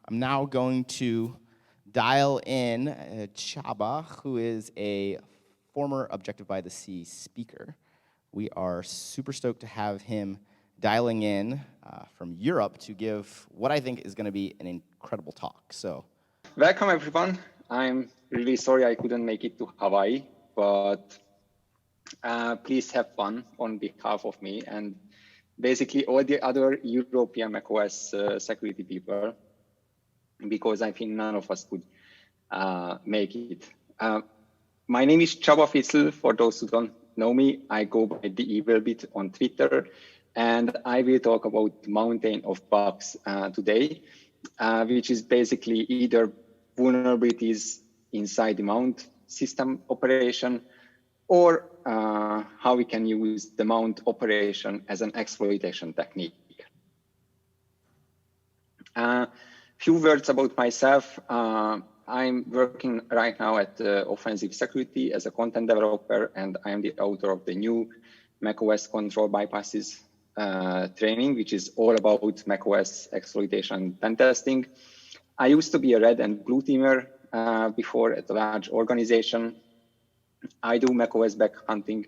I'm now going to dial in Csaba, who is a former Objective by the Sea speaker. We are super stoked to have him dialing in from Europe to give what I think is going to be an incredible talk. So, welcome everyone. I'm really sorry I couldn't make it to Hawaii, but please have fun on behalf of me and basically all the other European macOS security people, because I think none of us could make it. My name is Csaba Fitzl. For those who don't know me, I go by the Evil Bit on Twitter, and I will talk about the mountain of bugs today, which is basically either vulnerabilities inside the mount system operation, or how we can use the mount operation as an exploitation technique. Few words about myself. I'm working right now at Offensive Security as a content developer, and I'm the author of the new macOS control bypasses training, which is all about macOS exploitation pen testing. I used to be a red and blue teamer before at a large organization. I do macOS bug hunting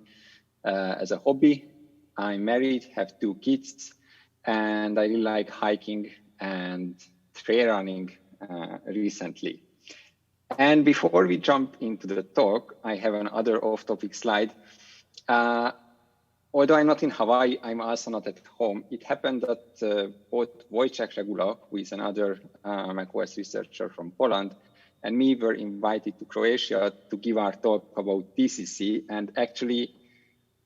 as a hobby. I'm married, have 2 kids, and I really like hiking and trail running recently. And before we jump into the talk, I have another off-topic slide. Although I'm not in Hawaii, I'm also not at home. It happened that both Wojciech Regula, who is another macOS researcher from Poland, and me were invited to Croatia to give our talk about TCC. And actually,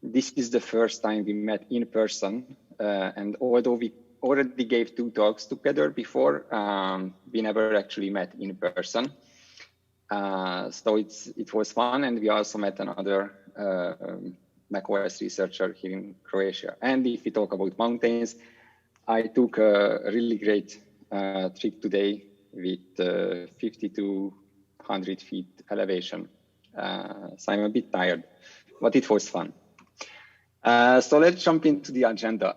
this is the first time we met in person. And although we already gave 2 talks together before, we never actually met in person. So it was fun, and we also met another macOS researcher here in Croatia. And if we talk about mountains, I took a really great trip today with 50 to 100 feet elevation. So I'm a bit tired, but it was fun. So let's jump into the agenda.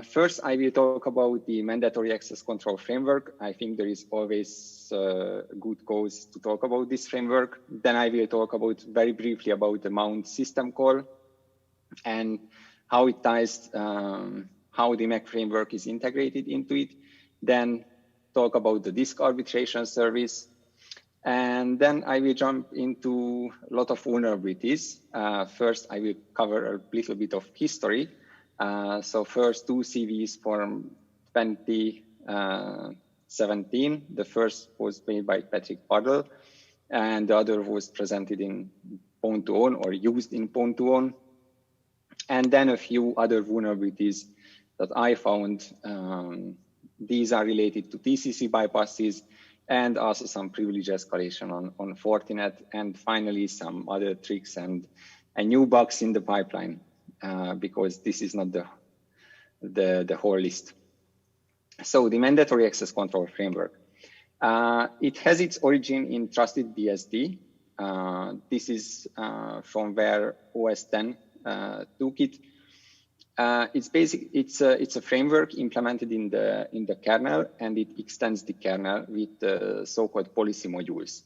First, I will talk about the mandatory access control framework. I think there is always a good cause to talk about this framework. Then I will talk about very briefly about the mount system call and how it ties, how the Mac framework is integrated into it. Then talk about the disk arbitration service. And then I will jump into a lot of vulnerabilities. First, I will cover a little bit of history. So first 2 CVs from 2017. The first was made by Patrick Puddle, and the other was presented in Pwn2Own or used in Pwn2Own. And then a few other vulnerabilities that I found. These are related to TCC bypasses, and also some privilege escalation on Fortinet, and finally some other tricks and new bugs in the pipeline, because this is not the whole list. So the mandatory access control framework. It has its origin in Trusted BSD. This is from where OS X took it. It's a framework implemented in the kernel, and it extends the kernel with the so-called policy modules.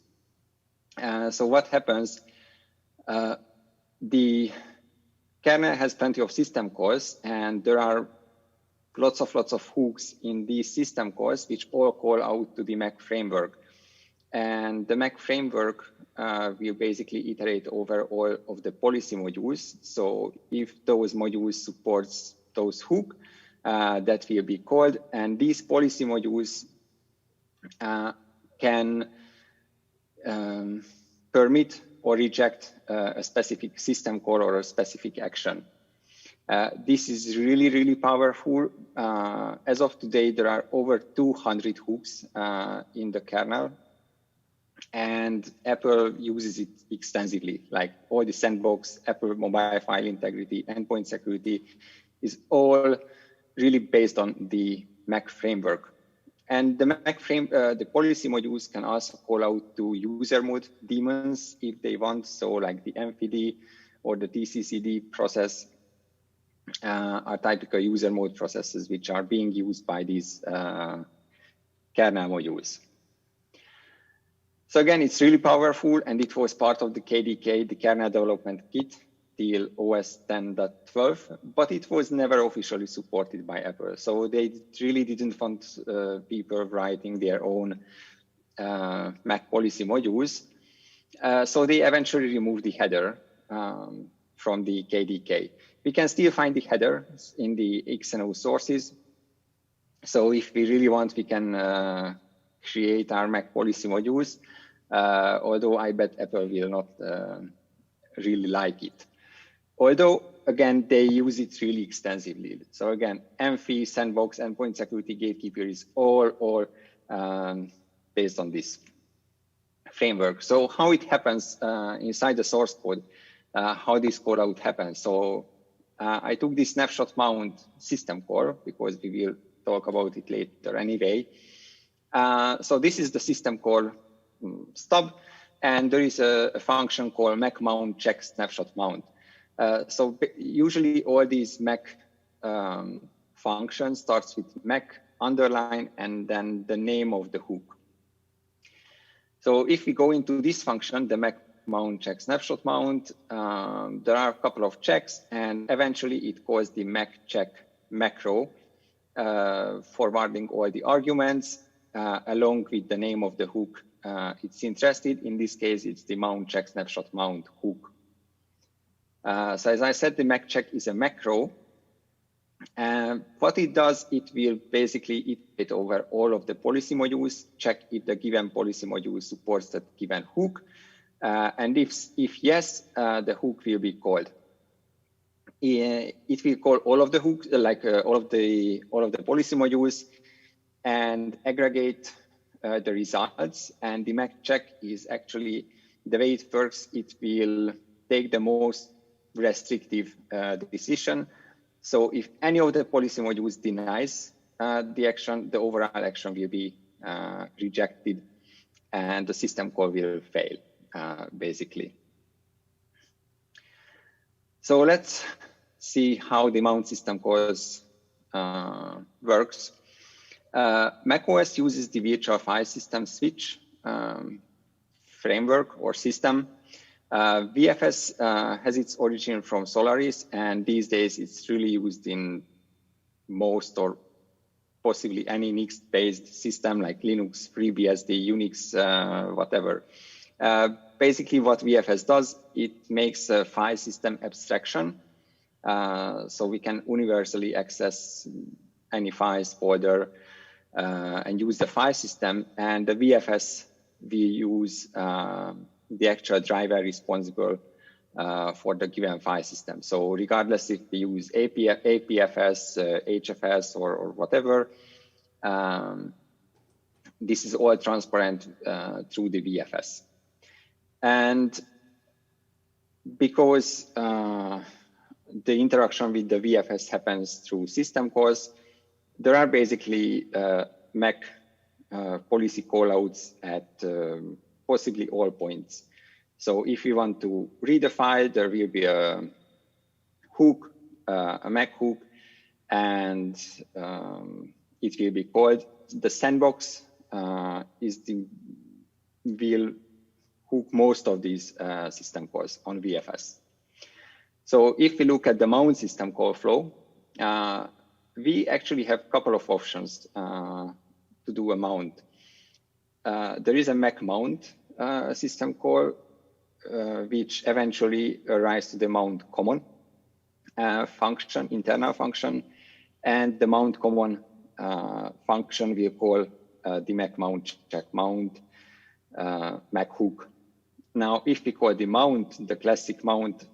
So what happens? The kernel has plenty of system calls, and there are lots of hooks in these system calls, which all call out to the Mac framework. And the Mac framework will basically iterate over all of the policy modules. So if those modules supports those hooks, that will be called. And these policy modules can permit or reject a specific system call or a specific action. This is really powerful. As of today, there are over 200 hooks in the kernel. And Apple uses it extensively, like all the sandbox, Apple mobile file integrity, endpoint security is all really based on the Mac framework. And the the policy modules can also call out to user mode daemons if they want. So like the MFD or the TCCD process are typical user mode processes which are being used by these kernel modules. So again, it's really powerful, and it was part of the KDK, the kernel development kit, till OS 10.12, but it was never officially supported by Apple. So they really didn't want people writing their own Mac policy modules. So they eventually removed the header from the KDK. We can still find the header in the XNO sources. So if we really want, we can create our Mac policy modules, although I bet Apple will not really like it. Although, again, they use it really extensively. So again, MFI, sandbox, endpoint security gatekeeper is all based on this framework. So how it happens inside the source code, how this call out happens. So I took this snapshot mount system call because we will talk about it later anyway. So this is the system call stub, and there is a function called Mac mount check snapshot mount. So usually all these Mac functions starts with Mac underline and then the name of the hook. So if we go into this function, the Mac mount check snapshot mount, there are a couple of checks, and eventually it calls the Mac check macro, forwarding all the arguments along with the name of the hook it's interested. In this case, it's the mount check snapshot mount hook. So as I said, the Mac check is a macro. What it does, it will basically iterate over all of the policy modules, check if the given policy module supports that given hook. And if yes, the hook will be called. It will call all of the hooks, like all of the policy modules, and aggregate the results. And the Mac check is actually the way it works. It will take the most restrictive decision. So if any of the policy modules denies the action, the overall action will be rejected, and the system call will fail, basically. So let's see how the mount system calls works. macOS uses the virtual file system switch framework or system. VFS has its origin from Solaris, and these days it's really used in most or possibly any Unix-based system like Linux, FreeBSD, Unix, whatever. Basically what VFS does, it makes a file system abstraction. So we can universally access any files folder and use the file system, and the VFS will use the actual driver responsible for the given file system. So regardless if we use APFS, HFS, or whatever, this is all transparent through the VFS. And because the interaction with the VFS happens through system calls, there are basically Mac policy callouts at possibly all points. So if you want to read a file, there will be a hook, a Mac hook, and it will be called. The sandbox will hook most of these system calls on VFS. So if we look at the mount system call flow, we actually have a couple of options to do a mount. There is a Mac mount system call, which eventually arrives to the mount common function, internal function, and the mount common function will call the Mac mount check mount Mac hook. Now, if we call the mount, the classic mount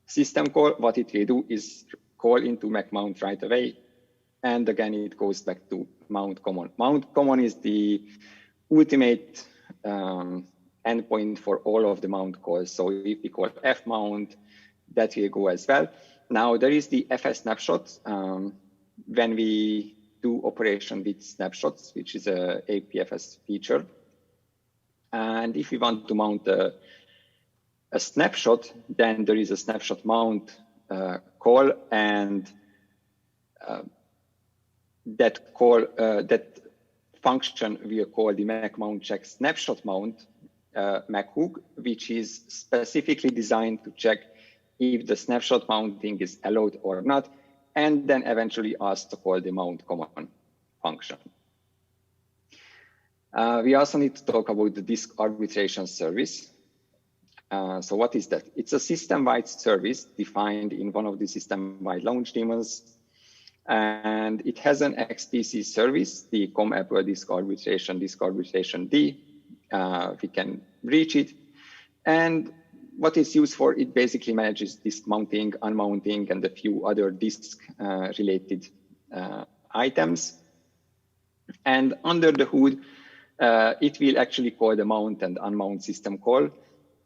system call, what it will do is call into Mac mount right away. And again, it goes back to mount common. Mount common is the ultimate endpoint for all of the mount calls. So if we call f mount, that will go as well. Now there is the fs snapshot when we do operation with snapshots, which is a APFS feature. And if we want to mount a snapshot, then there is a snapshot mount call, and that function will call the Mac mount check snapshot mount hook, which is specifically designed to check if the snapshot mounting is allowed or not, and then eventually ask to call the mount command function. We also need to talk about the disk arbitration service. So what is that? It's a system-wide service defined in one of the system-wide launch daemons. And it has an XPC service, the com-apple disk arbitration D. We can reach it. And what it's used for, it basically manages disk mounting, unmounting, and a few other disk-related items. And under the hood, it will actually call the mount and unmount system call,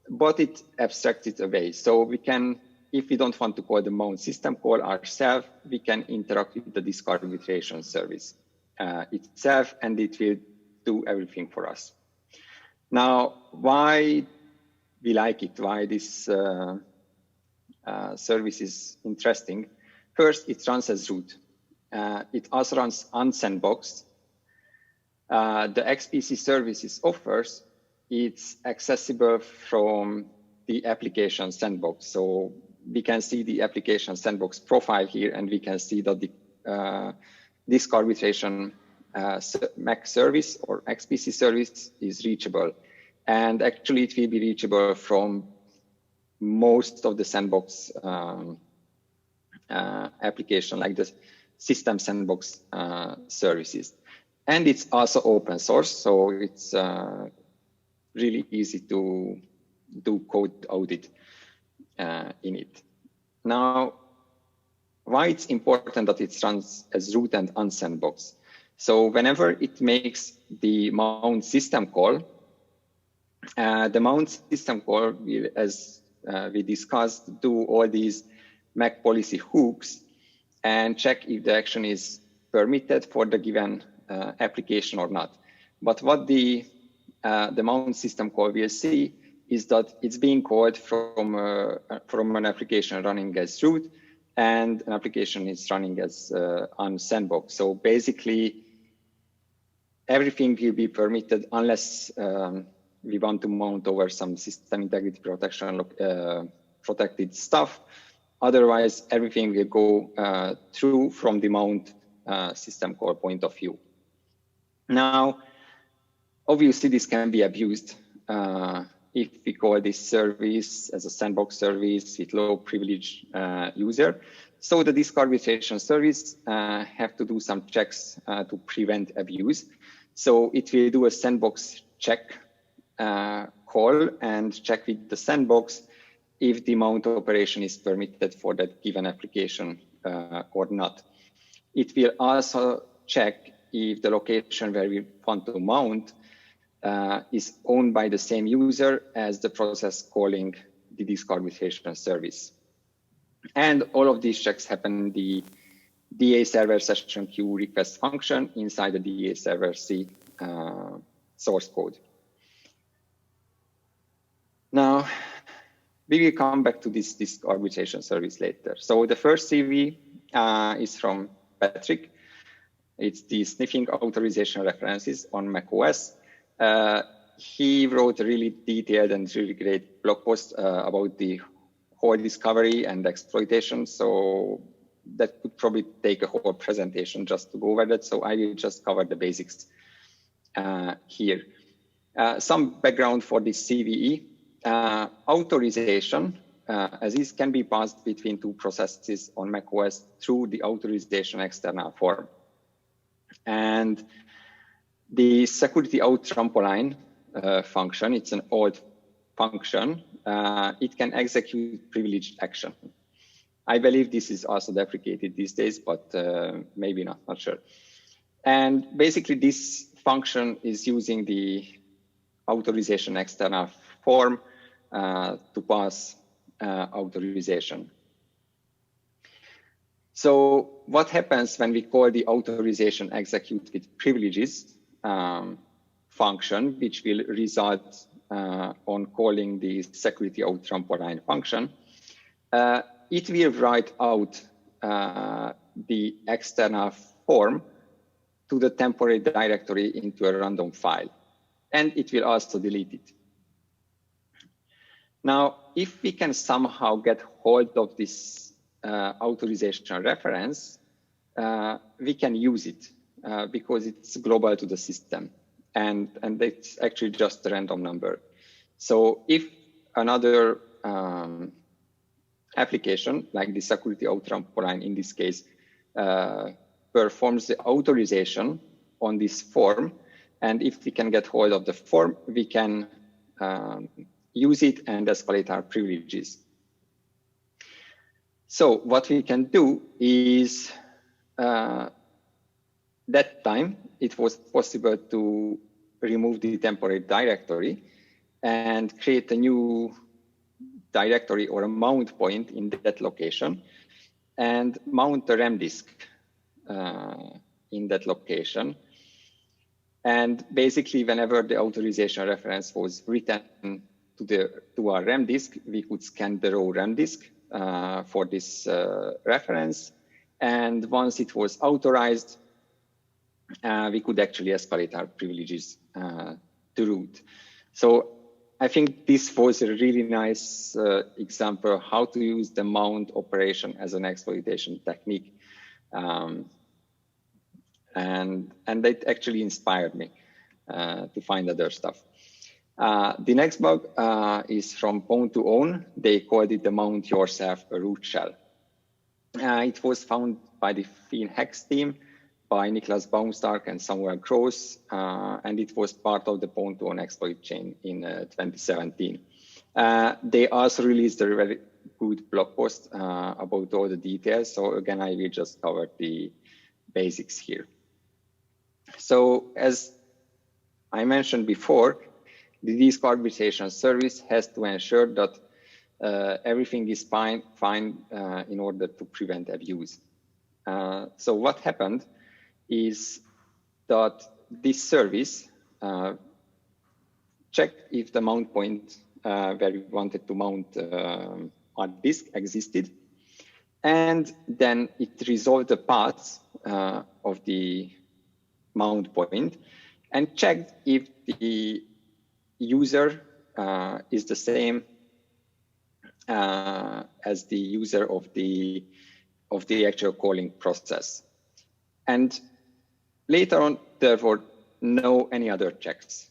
but it abstracts it away. So we can, if we don't want to call the mount system call ourselves, we can interact with the disk arbitration service itself, and it will do everything for us. Now, why we like it, why this service is interesting? First, it runs as root. It also runs on sandbox. The XPC services offers, it's accessible from the application sandbox. So we can see the application sandbox profile here, and we can see that the disk arbitration Mac service or XPC service is reachable. And actually, it will be reachable from most of the sandbox application, like the system sandbox services. And it's also open source, so it's really easy to do code audit in it. Now, why it's important that it runs as root and on sandbox? So whenever it makes the mount system call, the mount system call will, as we discussed, do all these Mac policy hooks and check if the action is permitted for the given application or not. But what the mount system call will see is that it's being called from an application running as root, and an application is running as on sandbox. So basically, everything will be permitted unless we want to mount over some system integrity protection protected stuff. Otherwise, everything will go through from the mount system call point of view. Now, obviously, this can be abused if we call this service as a sandbox service with low privilege user. So the disk arbitration service have to do some checks to prevent abuse. So it will do a sandbox check call and check with the sandbox if the mount operation is permitted for that given application or not. It will also check if the location where we want to mount is owned by the same user as the process calling the disk arbitration service. And all of these checks happen in the DA server session queue request function inside the DA server C source code. Now, we will come back to this disk arbitration service later. So the first CV is from Patrick. It's the sniffing authorization references on macOS. He wrote a really detailed and really great blog post about the whole discovery and exploitation. So that could probably take a whole presentation just to go over that. So I will just cover the basics here. Some background for this CVE. Authorization, as is, can be passed between two processes on macOS through the authorization external form. And the security out trampoline function, it's an old function. It can execute privileged action. I believe this is also deprecated these days, but maybe not sure. And basically this function is using the authorization external form to pass authorization. So what happens when we call the authorization execute with privileges function, which will result on calling the security out trampoline function? It will write out the external form to the temporary directory into a random file, and it will also delete it. Now, if we can somehow get hold of this authorization reference, we can use it because it's global to the system, and it's actually just a random number. So if another application, like the security trampoline in this case, performs the authorization on this form, and if we can get hold of the form, we can use it and escalate our privileges. So what we can do is, that time it was possible to remove the temporary directory and create a new directory or a mount point in that location and mount a RAM disk in that location. And basically, whenever the authorization reference was written to our RAM disk, we could scan the raw RAM disk for this reference. And once it was authorized, we could actually escalate our privileges to root. So I think this was a really nice example of how to use the mount operation as an exploitation technique. And that actually inspired me to find other stuff. The next bug is from Pwn2Own. They called it the mount yourself a root shell. It was found by the FinHacks team, by Niklas Baumstark and Samuel Gross, and it was part of the Pwn2Own exploit chain in 2017. They also released a very good blog post about all the details. So again, I will just cover the basics here. So as I mentioned before, the diskarbitration service has to ensure that everything is fine in order to prevent abuse. So what happened is that this service checked if the mount point where we wanted to mount our disk existed, and then it resolved the paths of the mount point and checked if the user is the same as the user of the actual calling process. And later on, there were no any other checks.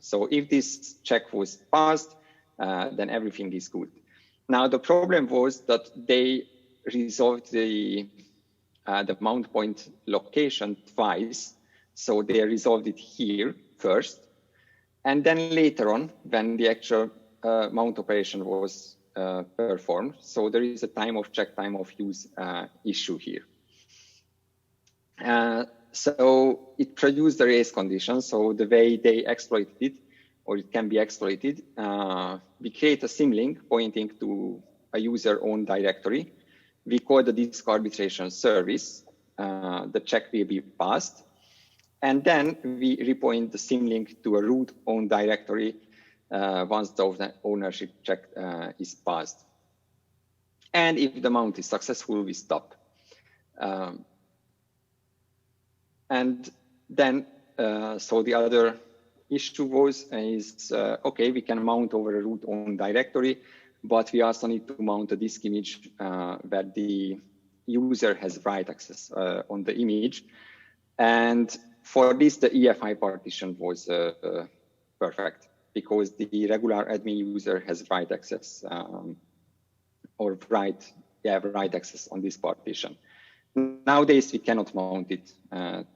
So if this check was passed, then everything is good. Now the problem was that they resolved the mount point location twice. So they resolved it here first, and then later on, when the actual mount operation was performed. So there is a time of check, time of use issue here. So it produced the race condition. So the way they exploited it, or it can be exploited, we create a symlink pointing to a user-owned directory. We call the diskarbitration service. The check will be passed. And then we repoint the symlink to a root-owned directory once the ownership check is passed. And if the mount is successful, we stop. And then, so the other issue is, okay, we can mount over a root-owned directory, but we also need to mount a disk image where the user has write access on the image. And for this, the EFI partition was perfect, because the regular admin user has write access or write access on this partition. Nowadays, we cannot mount it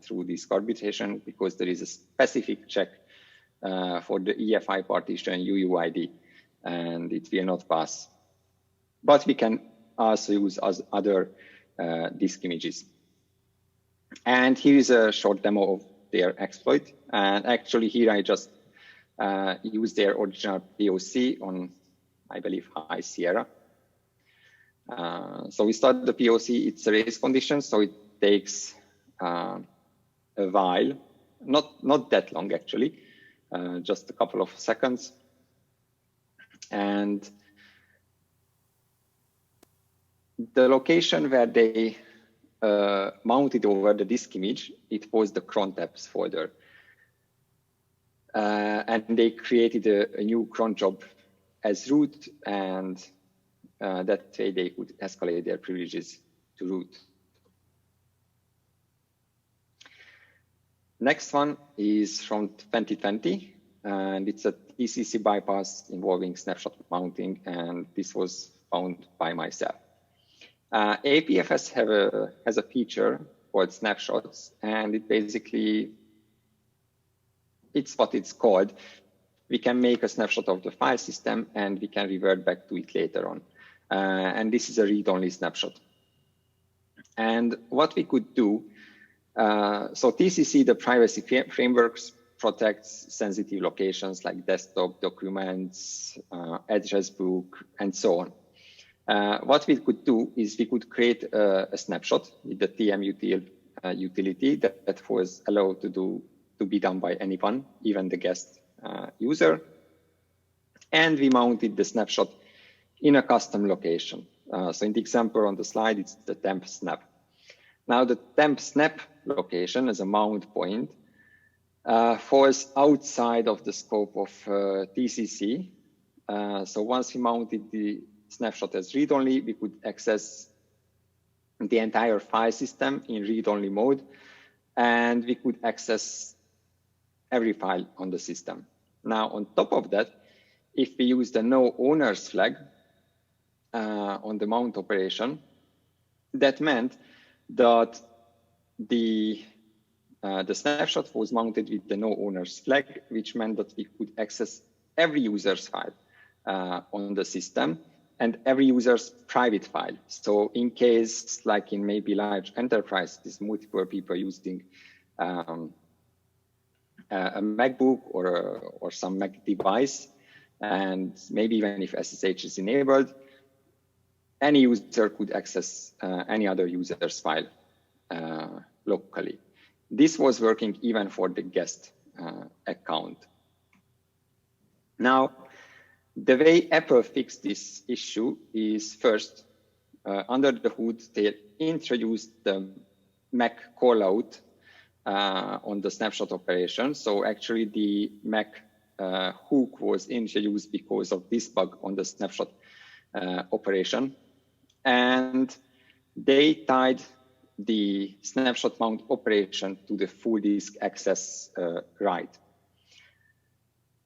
through diskarbitration because there is a specific check for the EFI partition UUID, and it will not pass. But we can also use other disk images. And here is a short demo of their exploit. And actually here I just use their original POC on, I believe, High Sierra. So we start the POC, it's a race condition, so it takes a while, not that long actually, just a couple of seconds. And the location where they mounted over the disk image, it was the cron tabs folder. And they created a new cron job as root, and that way they could escalate their privileges to root. Next one is from 2020, and it's a TCC bypass involving snapshot mounting, and this was found by myself. APFS has a feature called snapshots, and it's what it's called. We can make a snapshot of the file system and we can revert back to it later on. And this is a read-only snapshot. And what we could do, so TCC, the privacy frameworks, protects sensitive locations like desktop, documents, address book, and so on. What we could do is we could create a snapshot with the tmutil utility that was allowed to be done by anyone, even the guest user. And we mounted the snapshot in a custom location. So in the example on the slide, it's the temp snap. Now the temp snap location as a mount point falls outside of the scope of TCC. So once we mounted the snapshot as read-only, we could access the entire file system in read-only mode, and we could access every file on the system. Now, on top of that, if we use the no owners flag on the mount operation, that meant that the snapshot was mounted with the no owners flag, which meant that we could access every user's file on the system and every user's private file. So in case, like in maybe large enterprises, multiple people using a MacBook or some Mac device, and maybe even if SSH is enabled, any user could access any other user's file locally. This was working even for the guest account. Now, the way Apple fixed this issue is first, under the hood, they introduced the Mac callout on the snapshot operation. So actually the Mac hook was introduced because of this bug on the snapshot operation. And they tied the snapshot mount operation to the full disk access right,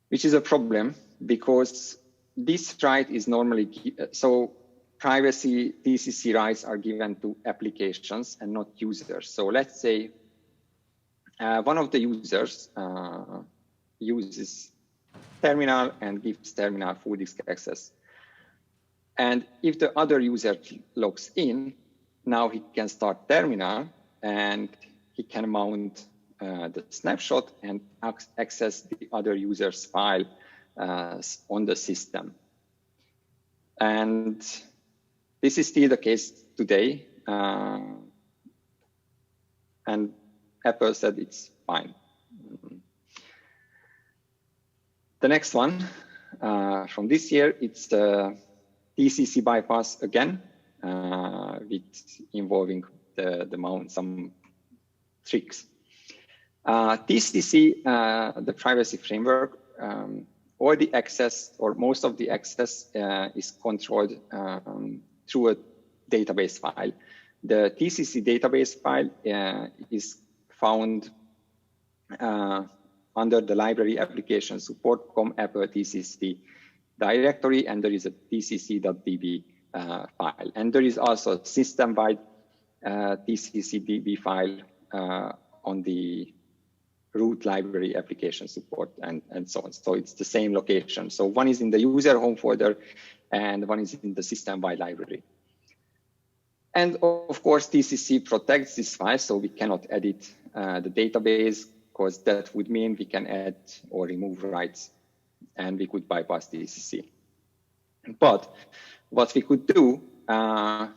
which is a problem because this right is normally, so privacy TCC rights are given to applications and not users. So let's say one of the users uses terminal and gives terminal full disk access. And if the other user logs in, now he can start terminal and he can mount the snapshot and access the other user's file on the system. And this is still the case today. And Apple said it's fine. The next one from this year, it's the TCC bypass again, with involving the mount, some tricks. TCC, the privacy framework, all the access or most of the access is controlled through a database file. The TCC database file is found under the library application support com Apple TCC directory, and there is a tcc.db file. And there is also a system-wide tcc.db file on the root library application support and so on. So it's the same location. So one is in the user home folder and one is in the system-wide library. And of course, TCC protects this file, so we cannot edit the database, because that would mean we can add or remove rights and we could bypass TCC. But what we could do,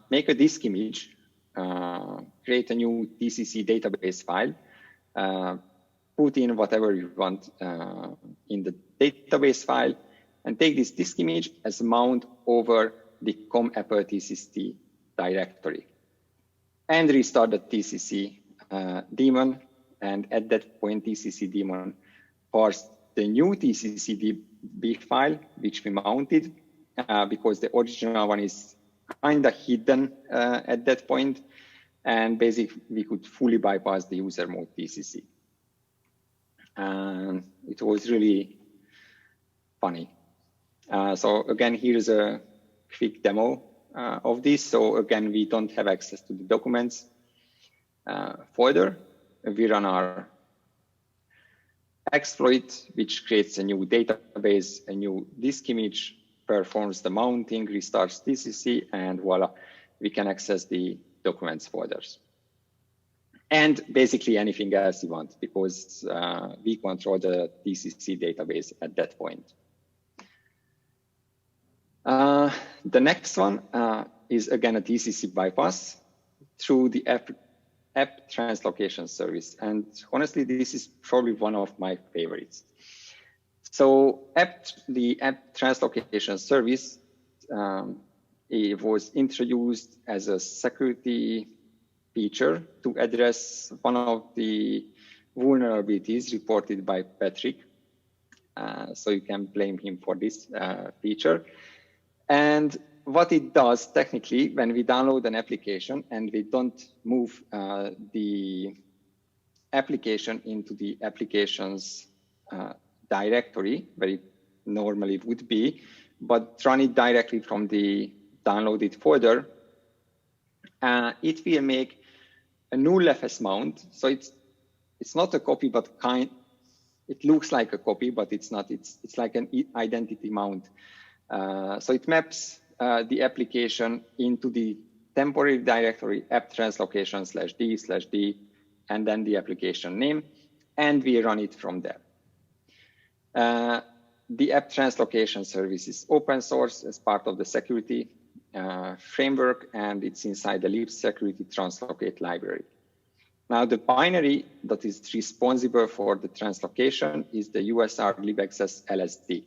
make a disk image, create a new TCC database file, put in whatever you want in the database file, and take this disk image as a mount over the com Apple TCC directory, and restart the TCC daemon. And at that point, TCC daemon parsed the new TCC CSV file, which we mounted, because the original one is kind of hidden at that point. And basically, we could fully bypass the user mode TCC. And it was really funny. So again, here's a quick demo of this. So again, we don't have access to the documents folder. We run our exploit, which creates a new database, a new disk image, performs the mounting, restarts TCC, and voila, we can access the documents folders. And basically anything else you want, because we control the TCC database at that point. The next one is again a TCC bypass through the app translocation service. And honestly, this is probably one of my favorites. So the app translocation service, it was introduced as a security feature to address one of the vulnerabilities reported by Patrick. So you can blame him for this feature. And what it does technically, when we download an application and we don't move the application into the application's directory, where it normally would be, but run it directly from the downloaded folder, it will make a null FS mount. So it's not a copy, but it looks like a copy, but it's not. It's like an identity mount. So it maps the application into the temporary directory app translocation /d/d, and then the application name, and we run it from there. The app translocation service is open source as part of the security framework, and it's inside the libsecurity translocate library. Now, the binary that is responsible for the translocation is the USR libaccess LSD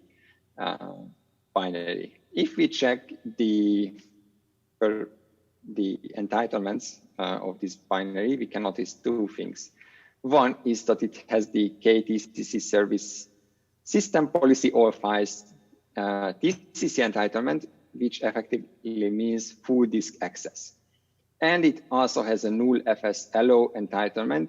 binary. If we check the entitlements of this binary, we can notice two things. One is that it has the KTCC service system policy all files TCC entitlement, which effectively means full disk access. And it also has a null FS allow entitlement,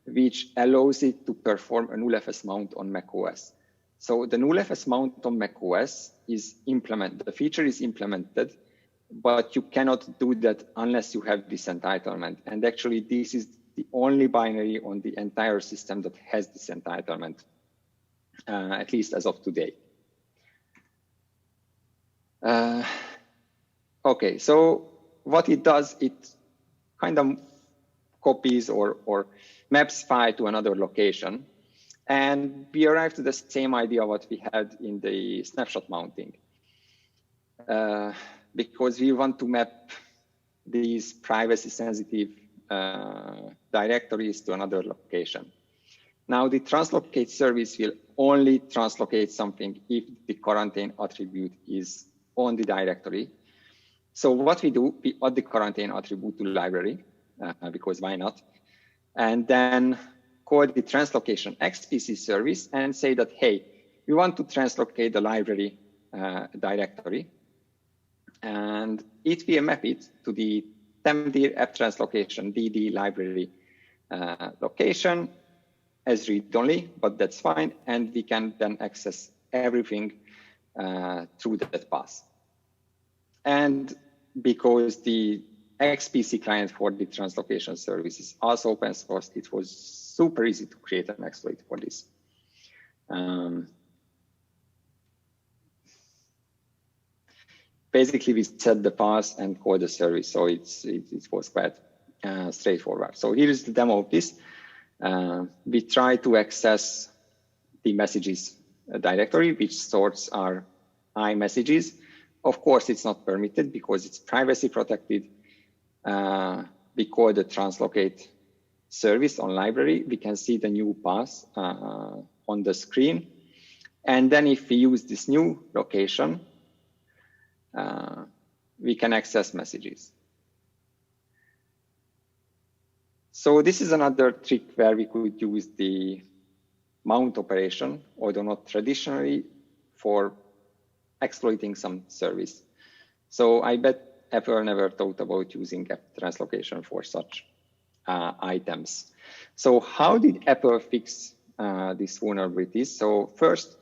which allows it to perform a null FS mount on macOS. So the null FS mount on macOS is implemented, the feature is implemented, but you cannot do that unless you have this entitlement. And actually, this is the only binary on the entire system that has this entitlement, at least as of today. Okay, so what it does, it kind of copies or maps file to another location. And we arrived to the same idea what we had in the snapshot mounting. Because we want to map these privacy sensitive directories to another location. Now the translocate service will only translocate something if the quarantine attribute is on the directory. So what we do, we add the quarantine attribute to library, because why not? And then call the translocation XPC service and say that, hey, we want to translocate the library directory. And it will map it to the temdir app translocation DD library location as read-only, but that's fine. And we can then access everything through that path. And because the XPC client for the translocation service is also open source, it was super easy to create an exploit for this. Basically, we set the path and call the service, so it was quite straightforward. So here is the demo of this. We try to access the messages directory, which sorts our iMessages. Of course, it's not permitted because it's privacy protected. We call the translocate service on library. We can see the new path on the screen. And then if we use this new location, we can access messages. So this is another trick where we could use the mount operation, although not traditionally for exploiting some service. So I bet Apple never thought about using translocation for such items. So how did Apple fix these vulnerabilities? So first,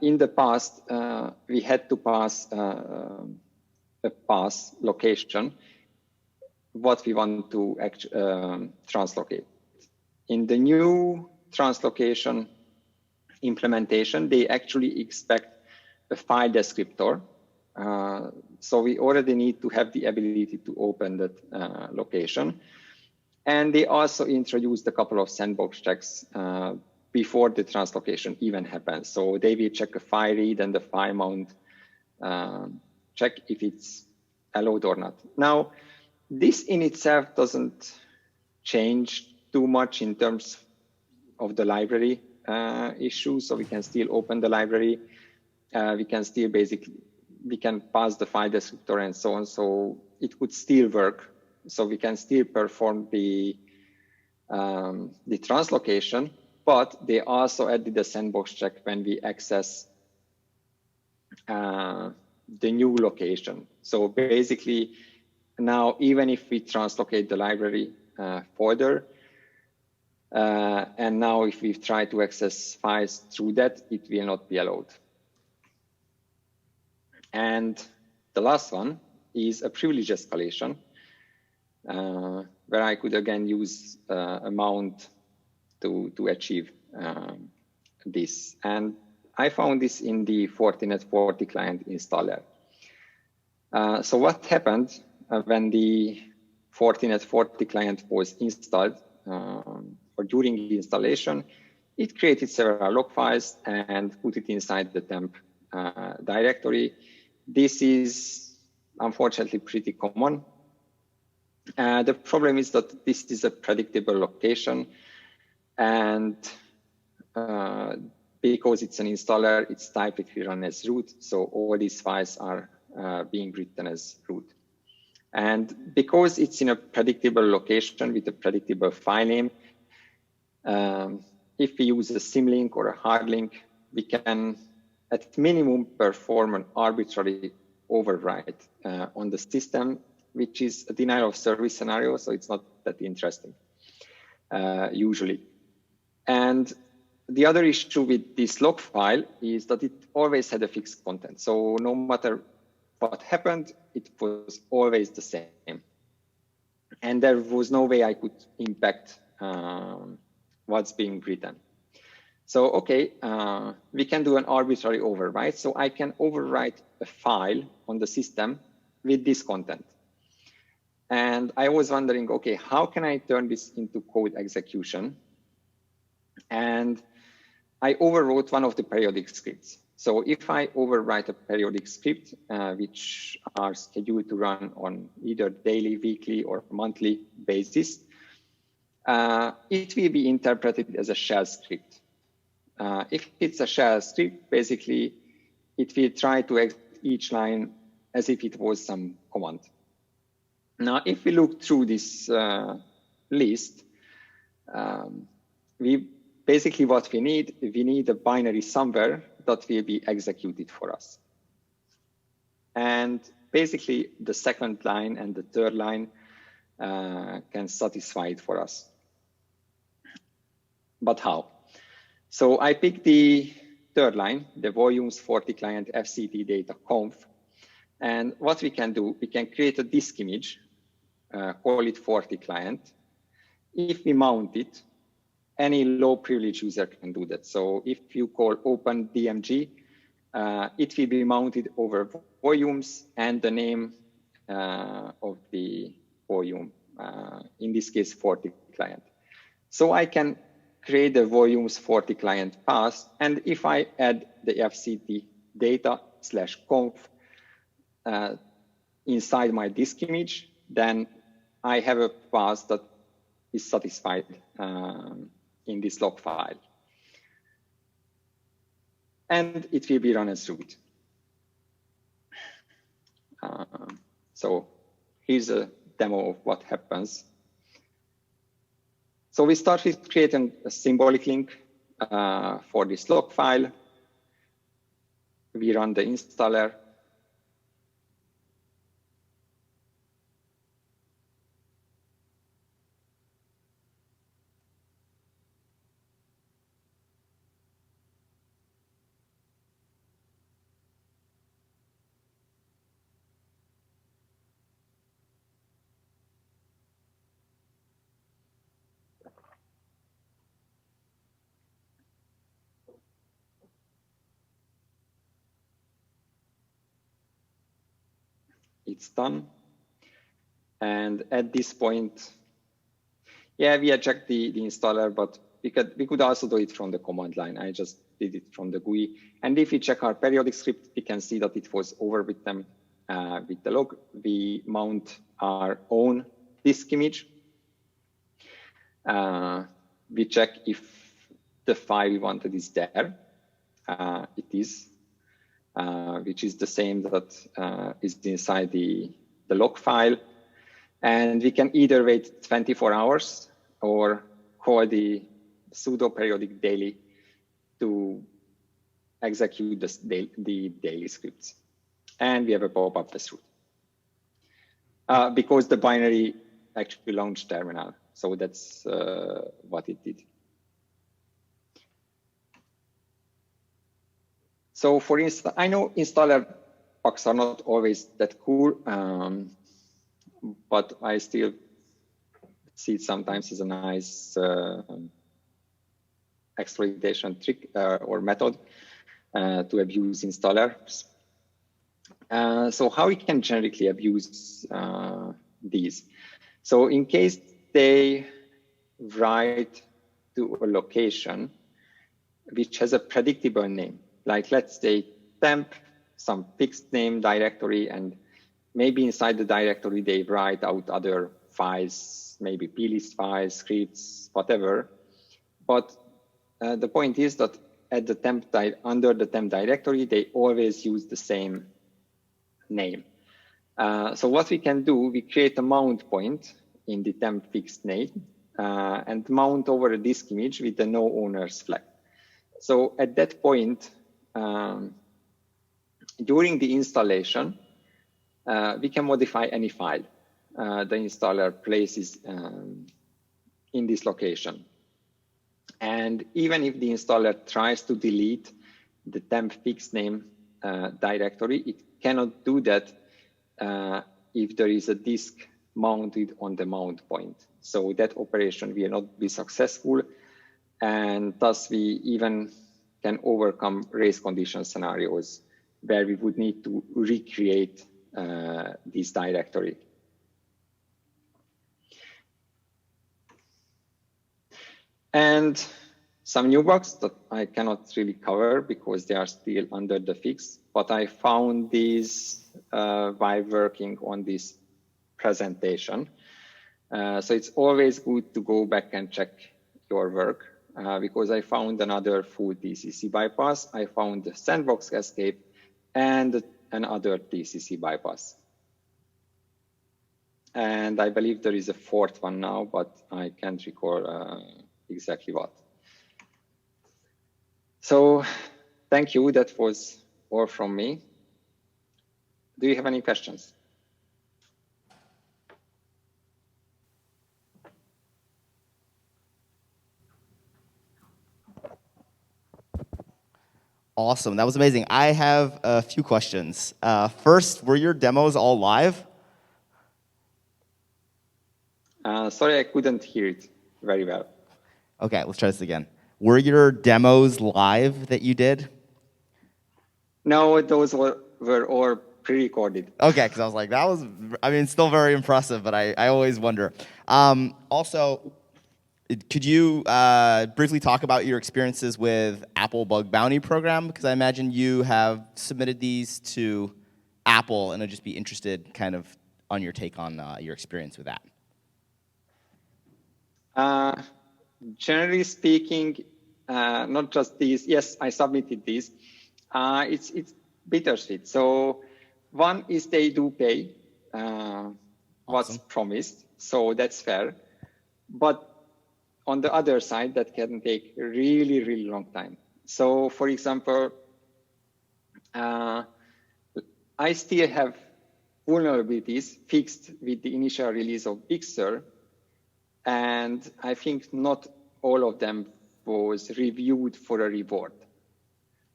in the past, we had to pass a pass location what we want to translocate. In the new translocation implementation, they actually expect a file descriptor. So we already need to have the ability to open that location. And they also introduced a couple of sandbox checks before the translocation even happens. So they will check a file read and the file mount, check if it's allowed or not. Now, this in itself doesn't change too much in terms of the library issue. So we can still open the library. We can still we can pass the file descriptor and so on. So it could still work. So we can still perform the translocation, but they also added the sandbox check when we access the new location. So basically, now even if we translocate the library folder, and now if we try to access files through that, it will not be allowed. And the last one is a privilege escalation, where I could again use a mount to achieve this. And I found this in the Fortinet 40 client installer. So what happened when the Fortinet 40 client was installed, or during the installation, it created several log files and put it inside the temp directory. This is unfortunately pretty common. The problem is that this is a predictable location, and because it's an installer, it's typically run as root. So all these files are being written as root. And because it's in a predictable location with a predictable file name, if we use a symlink or a hard link, we can at minimum perform an arbitrary override on the system, which is a denial of service scenario. So it's not that interesting usually. And the other issue with this log file is that it always had a fixed content. So no matter what happened, it was always the same. And there was no way I could impact what's being written. So, okay, we can do an arbitrary override. So I can overwrite a file on the system with this content. And I was wondering, okay, how can I turn this into code execution? And I overwrote one of the periodic scripts. So if I overwrite a periodic script, which are scheduled to run on either daily, weekly, or monthly basis, it will be interpreted as a shell script. If it's a shell script, basically, it will try to execute each line as if it was some command. Now, if we look through this list, basically what we need a binary somewhere that will be executed for us. And basically, the second line and the third line can satisfy it for us. But how? So I picked the third line, the volumes 40 client fct data conf. And what we can do, we can create a disk image, call it 40 client. If we mount it, any low privilege user can do that. So if you call open DMG, it will be mounted over volumes and the name of the volume, in this case, 40 client. So I can create the volumes 40 client path. And if I add the fct data /conf inside my disk image, then I have a path that is satisfied in this log file. And it will be run as root. So here's a demo of what happens. So we start with creating a symbolic link for this log file. we run the installer. It's done. And at this point, yeah, we had checked the installer, but we could also do it from the command line. I just did it from the GUI. And if we check our periodic script, we can see that it was overwritten with the log. We mount our own disk image. We check if the file we wanted is there. It is. Which is the same that is inside the log file. And we can either wait 24 hours or call the sudo periodic daily to execute the daily scripts. And we have a pop-up as root. Because the binary actually launched terminal. So that's what it did. So for instance, I know installer packs are not always that cool, but I still see it sometimes as a nice exploitation trick or method to abuse installers. So how we can generically abuse these? So in case they write to a location which has a predictable name, like let's say temp, some fixed name directory, and maybe inside the directory they write out other files, maybe plist files, scripts, whatever. But the point is that at the temp under the temp directory, they always use the same name. So what we can do, we create a mount point in the temp fixed name and mount over a disk image with the no owners flag. So at that point, during the installation, we can modify any file the installer places in this location. And even if the installer tries to delete the temp fixed name directory, it cannot do that if there is a disk mounted on the mount point. So that operation will not be successful, and thus we even can overcome race condition scenarios where we would need to recreate this directory. And some new bugs that I cannot really cover because they are still under the fix, but I found these while working on this presentation. So it's always good to go back and check your work because I found another full TCC bypass. I found the sandbox escape and another TCC bypass. And I believe there is a fourth one now, but I can't recall exactly what. So thank you. That was all from me. Do you have any questions? Awesome. That was amazing. I have a few questions. First, were your demos all live? Sorry, I couldn't hear it very well. Okay, let's try this again. Were your demos live that you did? No, those were all pre-recorded. Okay, because I was like, that was, I mean, still very impressive, but I always wonder. Also, could you briefly talk about your experiences with Apple Bug Bounty Program? Because I imagine you have submitted these to Apple, and I'd just be interested kind of on your take on your experience with that. Generally speaking, not just these. Yes, I submitted these. It's bittersweet. So one is they do pay what's promised, so that's fair. But on the other side, that can take a really, really long time. So for example, I still have vulnerabilities fixed with the initial release of Big Sur, and I think not all of them was reviewed for a reward.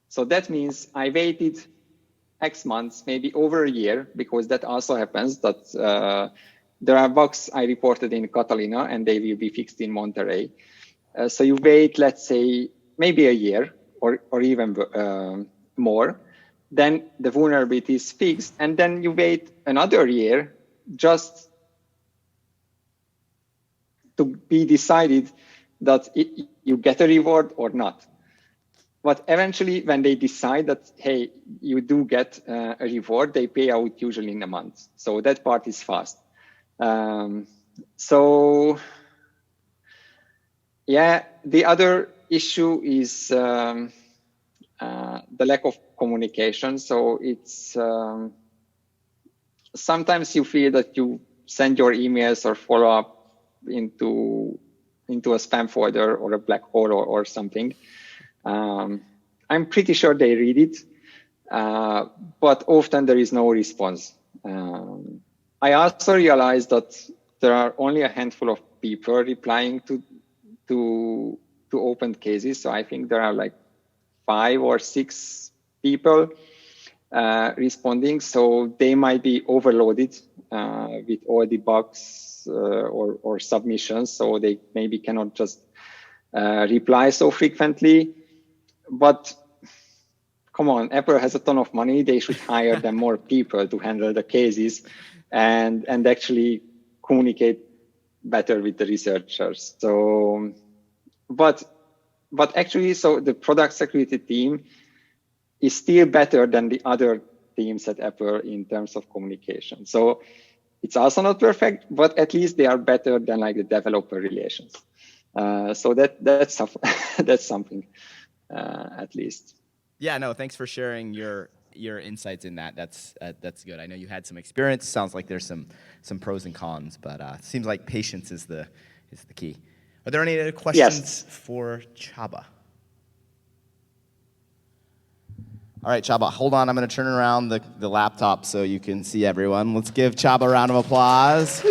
So that means I waited X months, maybe over a year, because that also happens that there are bugs I reported in Catalina and they will be fixed in Monterey. So you wait, let's say, maybe a year or even more. Then the vulnerability is fixed, and then you wait another year just to be decided that you get a reward or not. But eventually, when they decide that, hey, you do get a reward, they pay out usually in a month. So that part is fast. So yeah, the other issue is the lack of communication. So it's sometimes you feel that you send your emails or follow up into a spam folder or a black hole or something. I'm pretty sure they read it, but often there is no response. I also realized that there are only a handful of people replying to open cases. So I think there are like 5 or 6 people responding. So they might be overloaded with all the bugs or submissions. So they maybe cannot just reply so frequently. But come on, Apple has a ton of money. They should hire them more people to handle the cases and actually communicate better with the researchers. So, but actually, so the product security team is still better than the other teams at Apple in terms of communication. So it's also not perfect, but at least they are better than like the developer relations. So that's something at least. Yeah, no, thanks for sharing your insights in that. That's good. I know you had some experience. Sounds like there's some pros and cons, but it seems like patience is the key. Are there any other questions for Csaba? All right, Csaba, hold on. I'm going to turn around the laptop so you can see everyone. Let's give Csaba a round of applause.